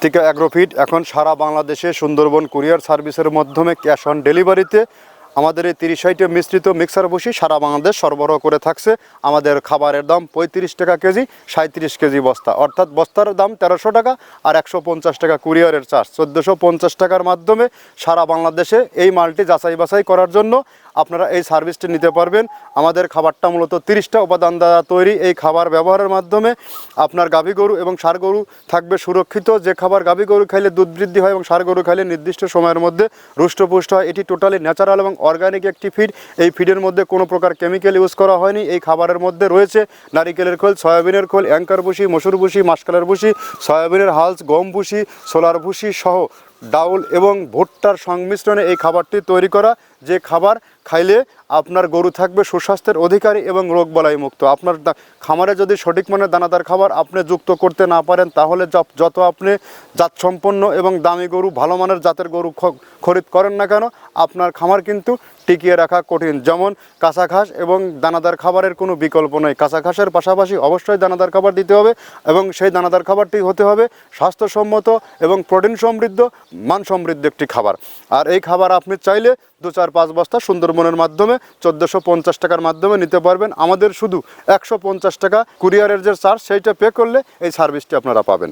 Swastika agrofeed এখন সারা বাংলাদেশে Sundarban courier সার্ভিসের মাধ্যমে ক্যাশ অন ডেলিভারিতে আমাদের এই 30 মিশ্রিত মিক্সার ভুসি সারা বাংলাদেশ সরবরাহ করে থাকছে। আমাদের খাবারের দাম 35 টাকা কেজি, 37 কেজি বস্তা, অর্থাৎ বস্তার দাম 1300 টাকা আর 150 টাকা কুরিয়ারের চার্জ। 1450 টাকার মাধ্যমে সারা বাংলাদেশে এই মালটি যাচাই বাছাই করার জন্য আপনারা এই সার্ভিসটি নিতে পারবেন। আমাদের খাবারটা মূলত 30টা উপাদান দ্বারা তৈরি। এই খাবার ব্যবহারের মাধ্যমে আপনার গাভী গরু এবং ষাঁড় গরু থাকবে সুরক্ষিত। যে খাবার গাভী গরু খাইলে দুধ বৃদ্ধি হয় এবং ষাঁড় গরু খাইলে নির্দিষ্ট সময়ের মধ্যে রুষ্টপুষ্ট হয়। এটি টোটালি ন্যাচারাল এবং অর্গানিক একটি ফিড। এই ফিডের মধ্যে কোনো প্রকার কেমিক্যাল ইউজ করা হয়নি। এই খাবারের মধ্যে রয়েছে নারিকেলের খোল, সয়াবিনের খোল, অ্যাঙ্কার ভুসি, মসুর ভুসি, মাসকালের ভুসি, সয়াবিনের হালস, গম ভুসি, সোলার ভুসি সহ ডাউল এবং ভুট্টার সংমিশ্রণে এই খাবারটি তৈরি করা। যে খাবার খাইলে আপনার গরু থাকবে সুস্বাস্থ্যের অধিকারী এবং রোগবালাই মুক্ত। আপনার খামারে যদি সঠিক মানের দানাদার খাবার আপনি যুক্ত করতে না পারেন, তাহলে যত আপনি জাতসম্পন্ন এবং দামি গরু, ভালো মানের জাতের গরু খরিদ করেন না কেন, আপনার খামার কিন্তু টিকিয়ে রাখা কঠিন। যেমন কাঁচা ঘাস এবং দানাদার খাবারের কোনো বিকল্প নেই। কাঁচা ঘাসের পাশাপাশি অবশ্যই দানাদার খাবার দিতে হবে এবং সেই দানাদার খাবারটি হতে হবে স্বাস্থ্যসম্মত এবং প্রোটিন সমৃদ্ধ, মান সমৃদ্ধ একটি খাবার। আর এই খাবার আপনি চাইলে 2-4-5 বস্তা সুন্দরবনের মাধ্যমে 1450 টাকার মাধ্যমে নিতে পারবেন। আমাদের শুধু 150 টাকা কুরিয়ারের যে চার্জ সেইটা পে করলে এই সার্ভিসটি আপনারা পাবেন।